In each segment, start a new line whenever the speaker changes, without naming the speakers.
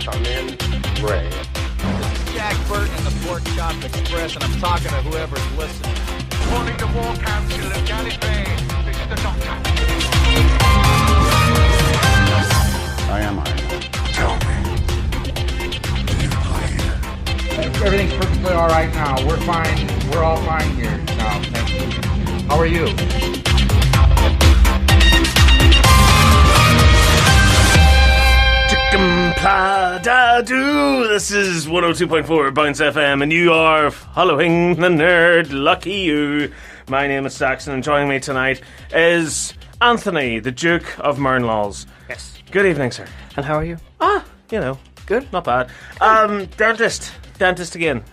Come in, Ray.
This is Jack Burton in the Pork Chop Express, and I'm talking to whoever's listening.
Calling the War Council of Gallifrey. This is the Doctor.
I am Iron Man.
Tell me. You played.
Everything's perfectly all right now. We're fine. We're all fine here now. Thank you. How are you?
Chicken-pla-da-doo. This is 102.4 Bounce FM, and you are following the nerd. Lucky you. My name is Saxon, and joining me tonight is Anthony, the Duke of Mernlaws.
Yes.
Good evening, sir.
And how are you?
Good, not bad. Dentist again.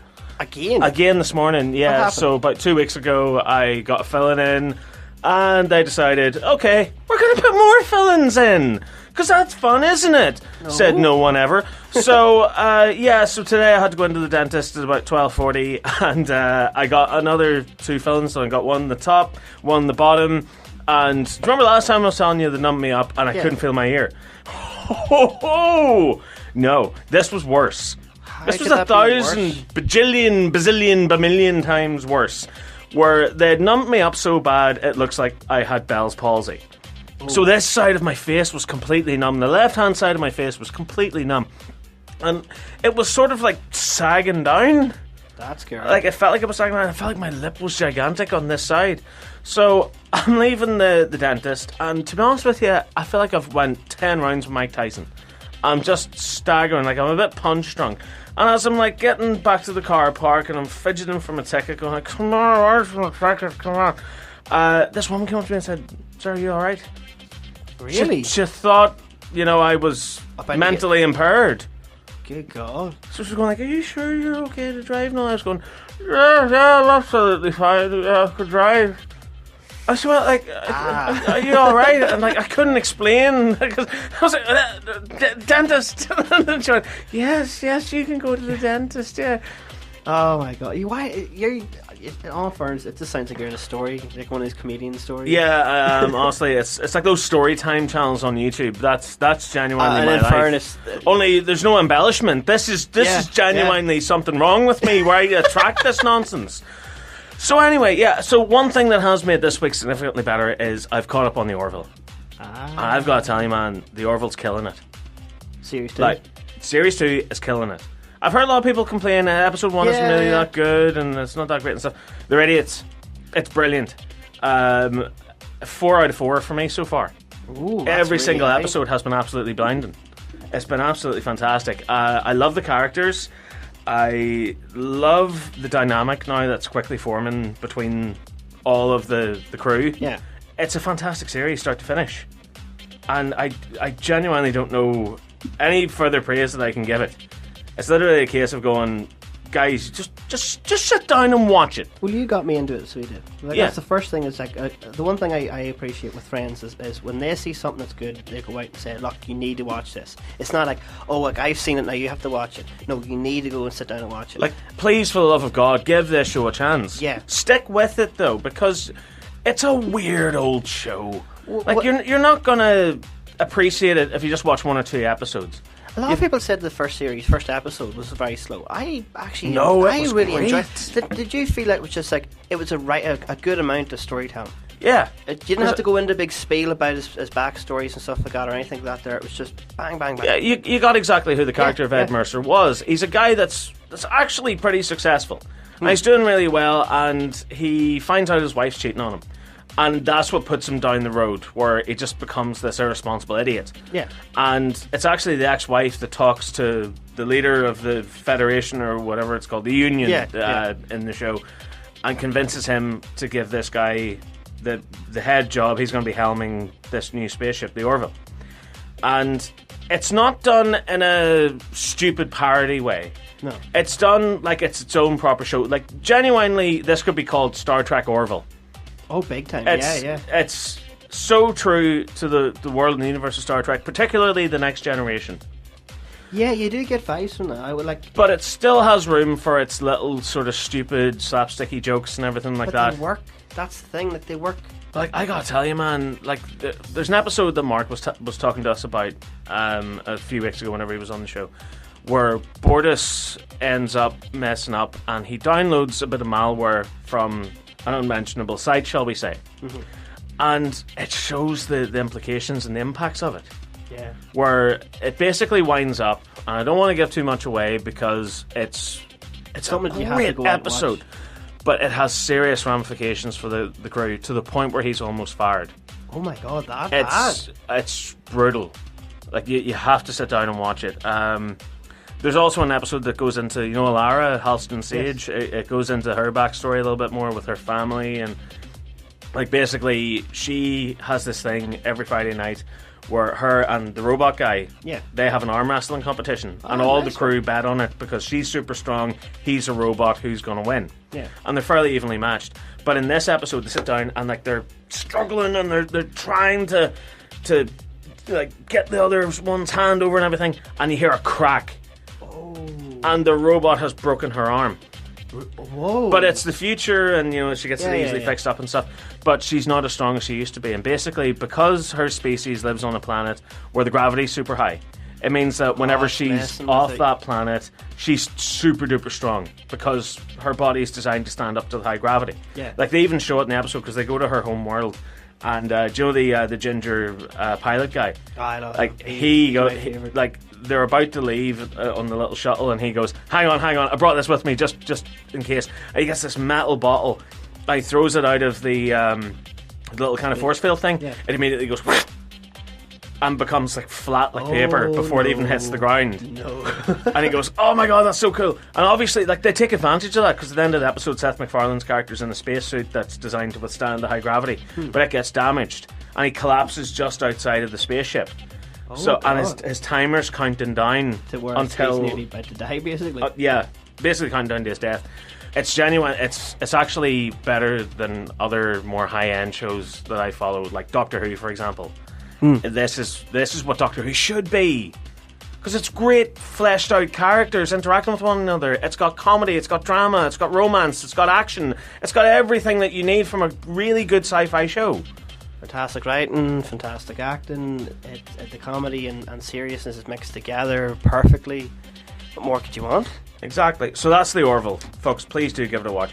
Again this morning, yeah. So about 2 weeks ago, I got a filling in, and they decided, okay, we're going to put more fillings in. Because that's fun, isn't it? No. Said no one ever. So, so today I had to go into the dentist at about 12:40, and I got another 2 fillings. So I got one in the top, one in the bottom. And do you remember last time I was telling you they numbed me up and I couldn't feel my ear? No, this was worse. This was 1,000 bajillion, bamillion times worse. Where they'd numbed me up so bad it looks like I had Bell's palsy. Ooh. So this side of my face was completely numb. The left-hand side of my face was completely numb. And it was sort of like sagging down.
That's scary.
Like, it felt like it was sagging down. I felt like my lip was gigantic on this side. So I'm leaving the dentist, and to be honest with you, I feel like I've went 10 rounds with Mike Tyson. I'm just staggering, like I'm a bit punch drunk. And as I'm like getting back to the car park and I'm fidgeting for my ticket, going like, come on, where's my ticket, come on. This woman came up to me and said, sir, are you alright?
Really?
She thought, I was mentally impaired.
Good God.
So she was going like, are you sure you're okay to drive now? I was going, yeah, I'm absolutely fine, I could drive. I was like, are you alright? And like, I couldn't explain. I was like, dentist. And she went, yes, you can go to the dentist, yeah.
Oh my God. You're in all fairness, it just sounds like you're in a story, like one of these comedian stories.
Yeah, honestly, it's like those story time channels on YouTube. That's genuinely my life.
Fairness,
only there's no embellishment. This is genuinely something wrong with me where I attract this nonsense. So anyway, so one thing that has made this week significantly better is I've caught up on the Orville. And I've got to tell you, man, the Orville's killing it.
Series 2?
Series 2 is killing it. I've heard a lot of people complain episode 1 isn't really that good and it's not that great and stuff. They're idiots. It's brilliant. 4 out of 4 for me so far.
Ooh,
every
really
single
high.
episode has been absolutely blinding. It's been absolutely fantastic. I love the characters. I love the dynamic now that's quickly forming between all of the crew.
Yeah.
It's a fantastic series, start to finish. And I genuinely don't know any further praise that I can give it. It's literally a case of going, guys, just sit down and watch it.
Well, you got me into it, so you did. That's the first thing. Is like the one thing I appreciate with friends is when they see something that's good, they go out and say, "Look, you need to watch this." It's not like, "Oh, look, I've seen it now. You have to watch it." No, you need to go and sit down and watch it.
Like, please, for the love of God, give this show a chance.
Yeah,
stick with it though, because it's a weird old show. You're not gonna appreciate it if you just watch 1 or 2 episodes.
A lot of people said the first episode was very slow. I actually really enjoyed it. Did you feel like it was just like it was a good amount of storytelling?
Yeah.
It didn't have to go into a big spiel about his backstories and stuff like that or anything like that there. It was just bang, bang, bang.
Yeah, you got exactly who the character of Ed Mercer was. He's a guy that's actually pretty successful. And he's doing really well, and he finds out his wife's cheating on him. And that's what puts him down the road, where he just becomes this irresponsible idiot.
Yeah.
And it's actually the ex-wife that talks to the leader of the Federation, or whatever it's called, the Union, in the show, and convinces him to give this guy the head job. He's going to be helming this new spaceship, the Orville. And it's not done in a stupid parody way.
No.
It's done like it's its own proper show. Like, genuinely, this could be called Star Trek Orville.
Oh, big time.
It's so true to the world and the universe of Star Trek, particularly the Next Generation.
Yeah, you do get vibes from that. I would like,
but it still has room for its little sort of stupid slapsticky jokes and everything like that.
They work. That's the thing, that they work.
Like, I gotta tell you, man, like, there's an episode that Mark was talking to us about a few weeks ago whenever he was on the show, where Bortus ends up messing up and he downloads a bit of malware from an unmentionable site, shall we say. Mm-hmm. And it shows the implications and the impacts of it.
Yeah.
Where it basically winds up, and I don't want to give too much away because it's
something
a
you have to
great
go out and
episode.
watch.
But it has serious ramifications for the crew, to the point where he's almost fired.
Oh my god, that bad.
It's brutal. Like, you have to sit down and watch it. There's also an episode that goes into, Alara, Halston Sage. Yes. It goes into her backstory a little bit more with her family. And, like, basically, she has this thing every Friday night where her and the robot guy, they have an arm wrestling competition. And all the crew bet on it because she's super strong, he's a robot, who's going to win.
Yeah.
And they're fairly evenly matched. But in this episode, they sit down and, like, they're struggling and they're trying to like, get the other one's hand over and everything. And you hear a crack. Oh. And the robot has broken her arm.
Whoa.
But it's the future, and she gets it easily fixed up and stuff. But she's not as strong as she used to be. And basically, because her species lives on a planet where the gravity's super high, it means that whenever she's off that planet, she's super duper strong because her body is designed to stand up to the high gravity.
Yeah.
Like, they even show it in the episode because they go to her home world. And do you know the ginger pilot guy?
I know.
Like, like, they're about to leave on the little shuttle, and he goes, hang on, I brought this with me just in case. And he gets this metal bottle, and he throws it out of the little kind of force field thing. It immediately goes and becomes like flat like paper before it even hits the ground.
No.
And he goes, oh my god, that's so cool. And obviously, like, they take advantage of that because at the end of the episode, Seth MacFarlane's character's in a spacesuit that's designed to withstand the high gravity, but it gets damaged and he collapses just outside of the spaceship. And his timer's counting down
to where
until
he's nearly about to die, basically.
Basically counting down to his death. It's genuine. It's actually better than other more high end shows that I follow, like Doctor Who, for example. This is what Doctor Who should be, because it's great fleshed out characters interacting with one another. It's got comedy, it's got drama, it's got romance, it's got action, it's got everything that you need from a really good sci-fi show.
Fantastic writing, fantastic acting. The comedy and seriousness is mixed together perfectly. What more could you want?
Exactly. So that's the Orville, folks. Please do give it a watch.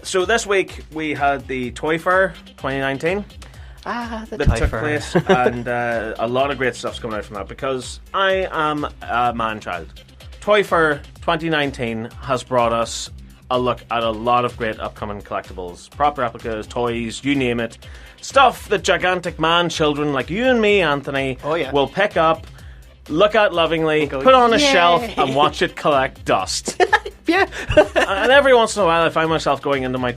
So this week we had the Toy Fair 2019.
The
that took place, and a lot of great stuff's coming out from that because I am a man-child. Toy Fair 2019 has brought us a look at a lot of great upcoming collectibles, prop replicas, toys, you name it. Stuff that gigantic man-children like you and me, Anthony, will pick up, look at lovingly, put on a shelf, and watch it collect dust. And every once in a while I find myself going into my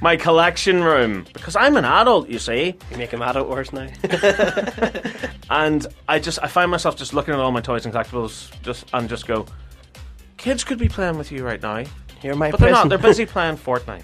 my collection room, because I'm an adult, you see.
You make him adult worse now.
And I find myself just looking at all my toys and collectibles just go, kids could be playing with you right now.
You're my
but they're not, they're busy playing Fortnite.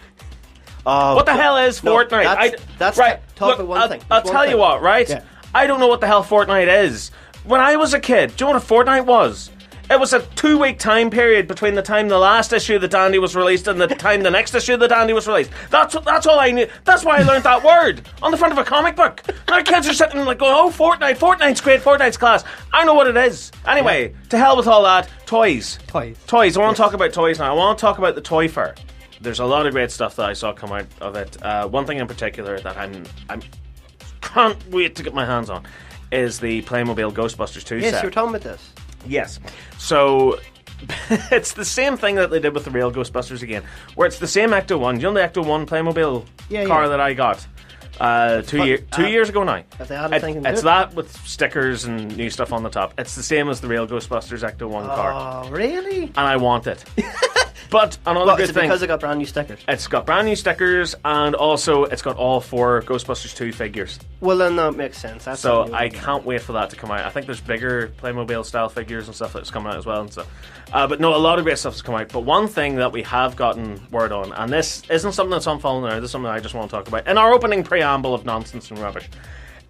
What the hell is Fortnite?
That's
right.
Talk about one thing.
I'll tell you what, right? Yeah. I don't know what the hell Fortnite is. When I was a kid, do you know what a Fortnite was? It was a 2-week time period between the time the last issue of the Dandy was released and the time the next issue of the Dandy was released. That's all I knew. That's why I learned that word on the front of a comic book. Now kids are sitting like going, oh, Fortnite's great, Fortnite's class. I know what it is. Anyway, to hell with all that. Toys. I want to talk about toys now. I want to talk about the Toy Fair. There's a lot of great stuff that I saw come out of it. One thing in particular that I can't wait to get my hands on is the Playmobil Ghostbusters 2 set.
Yes, you were talking about this.
Yes. So it's the same thing that they did with the real Ghostbusters again, where it's the same Ecto-1. Do you know the Ecto-1 Playmobil car that I got 2 years ago now? It's that with stickers and new stuff on the top. It's the same as the real Ghostbusters Ecto-1 car.
Oh, really?
And I want it. But another good thing,
because it got brand new stickers?
It's got brand new stickers, and also it's got all 4 Ghostbusters 2 figures.
Well, then that makes sense.
So I can't wait for that to come out. I think there's bigger Playmobil style figures and stuff that's coming out as well. And so, but no, a lot of great stuff has come out. But one thing that we have gotten word on, and this isn't something that's on phone now, this is something I just want to talk about in our opening preamble of nonsense and rubbish,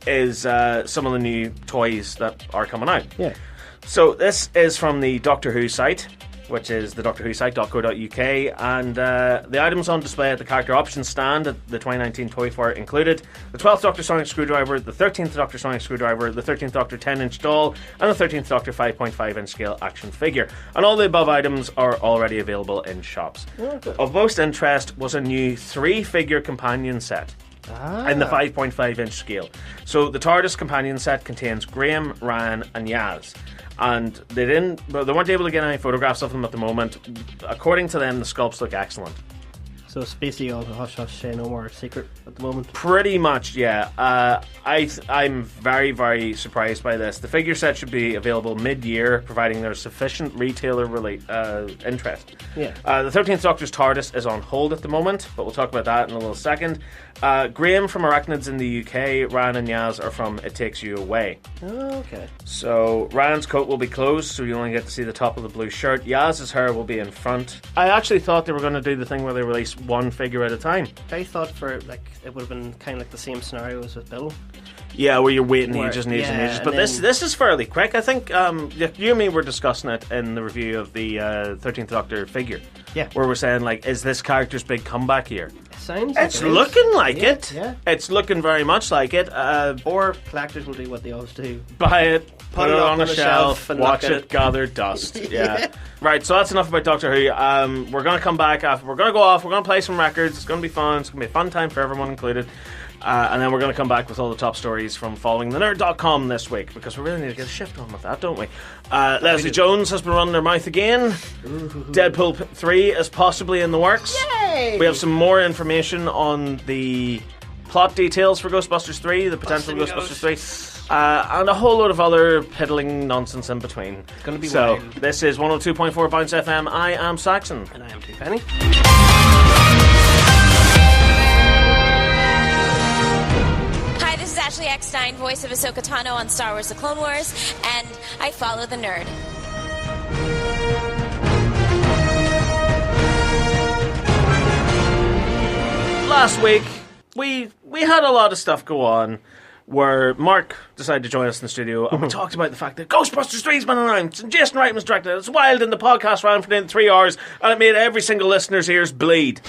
is some of the new toys that are coming out.
Yeah.
So this is from the Doctor Who site. which is the Doctor Who site, .co.uk, and the items on display at the character options stand at the 2019 Toy Fair included the 12th Doctor Sonic Screwdriver, the 13th Doctor Sonic Screwdriver, the 13th Doctor 10-inch doll, and the 13th Doctor 5.5-inch scale action figure. And all the above items are already available in shops. Of most interest was a new 3-figure companion set. In the 5.5-inch scale. So the TARDIS companion set contains Graham, Ryan and Yaz. And they weren't able to get any photographs of them at the moment. According to them, the sculpts look excellent.
So it's basically all the hush hush say no more secret at the moment.
Pretty much, yeah. I'm very, very surprised by this. The figure set should be available mid-year, providing there's sufficient retailer interest.
Yeah.
The 13th Doctor's TARDIS is on hold at the moment, but we'll talk about that in a little second. Graham from Arachnids in the UK, Ryan and Yaz are from It Takes You Away.
Oh, okay.
So Ryan's coat will be closed, so you only get to see the top of the blue shirt. Yaz's hair will be in front. I actually thought they were going to do the thing where they release one figure at a time.
I thought it would have been kind of like the same scenario as with Bill.
Yeah, where you're waiting ages and ages and ages. But
and
this is fairly quick. I think you and me were discussing it in the review of the 13th Doctor figure.
Yeah.
Where we're saying, like, is this character's big comeback here?
It's
looking like it.
Yeah.
It's looking very much like it.
Or collectors will do what they always do.
Buy it, put it on a shelf,
and
watch
look at
it gather dust. Yeah. Right, so that's enough about Doctor Who. We're going to come back after. We're going to go off. We're going to play some records. It's going to be fun. It's going to be a fun time for everyone included. And then we're going to come back with all the top stories from following the nerd.com this week, because we really need to get a shift on with that, don't we? Leslie Jones has been running her mouth again. Deadpool 3 is possibly in the works.
Yay!
We have some more information on the plot details for Ghostbusters 3, the potential Ghostbusters 3, and a whole load of other piddling nonsense in between.
It's going to be
so,
wild.
This is 102.4 Bounce FM. I am Saxon.
And I am Two Penny.
This is Ashley Eckstein, voice of Ahsoka Tano on Star Wars The Clone Wars, and I follow the nerd.
Last week, we had a lot of stuff go on where Mark decided to join us in the studio, and we talked about the fact that Ghostbusters 3's been announced, and Jason Reitman's directed it. It's wild, and the podcast ran for nearly 3 hours, and it made every single listener's ears bleed.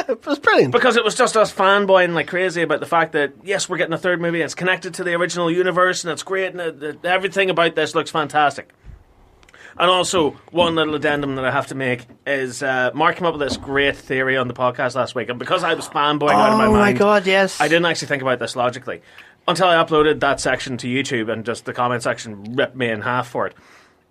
It was brilliant.
Because it was just us fanboying like crazy about the fact that, yes, we're getting a third movie, and it's connected to the original universe, and it's great, and everything about this looks fantastic. And also, one little addendum that I have to make is Mark came up with this great theory on the podcast last week, and because I was fanboying out of my mind,
oh my god, yes,
I didn't actually think about this logically until I uploaded that section to YouTube, and just the comment section ripped me in half for it.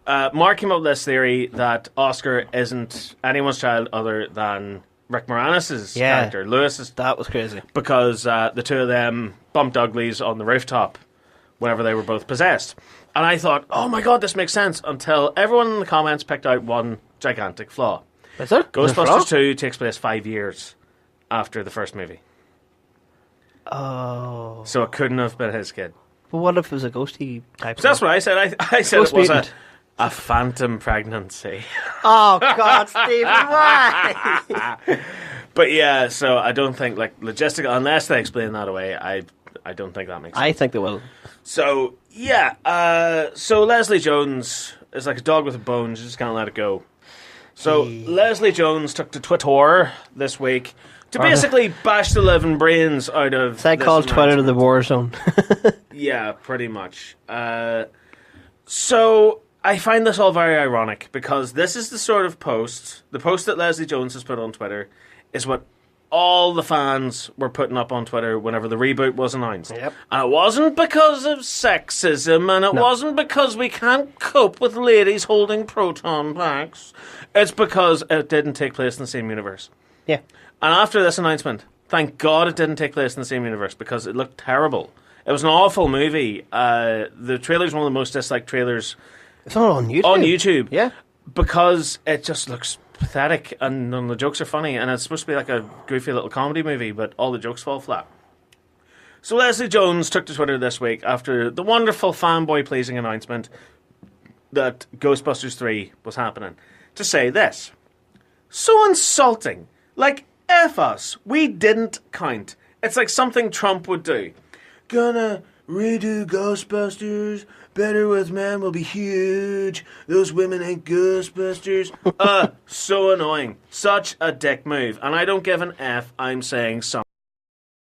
Mark came up with this theory that Oscar isn't anyone's child other than Rick Moranis' character, Lewis's.
That was crazy.
Because the two of them bumped uglies on the rooftop whenever they were both possessed. And I thought, oh my god, this makes sense, until everyone in the comments picked out one gigantic flaw.
Is there?
Ghostbusters 2 takes place 5 years after the first movie.
Oh.
So it couldn't have been his kid.
But what if it was a ghosty type?
So that's what I said. I said
Ghost
it was
mutant.
a phantom pregnancy.
Oh god, Stephen, why?
But yeah, so I don't think, like, logistical, unless they explain that away, I don't think that makes sense.
I think they will.
So, yeah, so Leslie Jones is like a dog with a bone, you just can't let it go. So, Leslie Jones took to Twitter this week to basically bash the living brains out of
They call Twitter the war zone.
Yeah, pretty much. So, I find this all very ironic, because this is the sort of post, the post that Leslie Jones has put on Twitter, is what all the fans were putting up on Twitter whenever the reboot was announced.
Yep.
And it wasn't because of sexism, and it wasn't because we can't cope with ladies holding proton packs. It's because it didn't take place in the same universe.
Yeah.
And after this announcement, thank God it didn't take place in the same universe, because it looked terrible. It was an awful movie. The trailer's one of the most disliked trailers.
It's not on YouTube.
On YouTube.
Yeah.
Because it just looks pathetic, and none of the jokes are funny, and it's supposed to be like a goofy little comedy movie, but all the jokes fall flat. So Leslie Jones took to Twitter this week after the wonderful fanboy-pleasing announcement that Ghostbusters 3 was happening to say this. So insulting. Like, F us. We didn't count. It's like something Trump would do. Gonna redo Ghostbusters. Better with men will be huge. Those women ain't Ghostbusters. So annoying. Such a dick move. And I don't give an F. I'm saying something.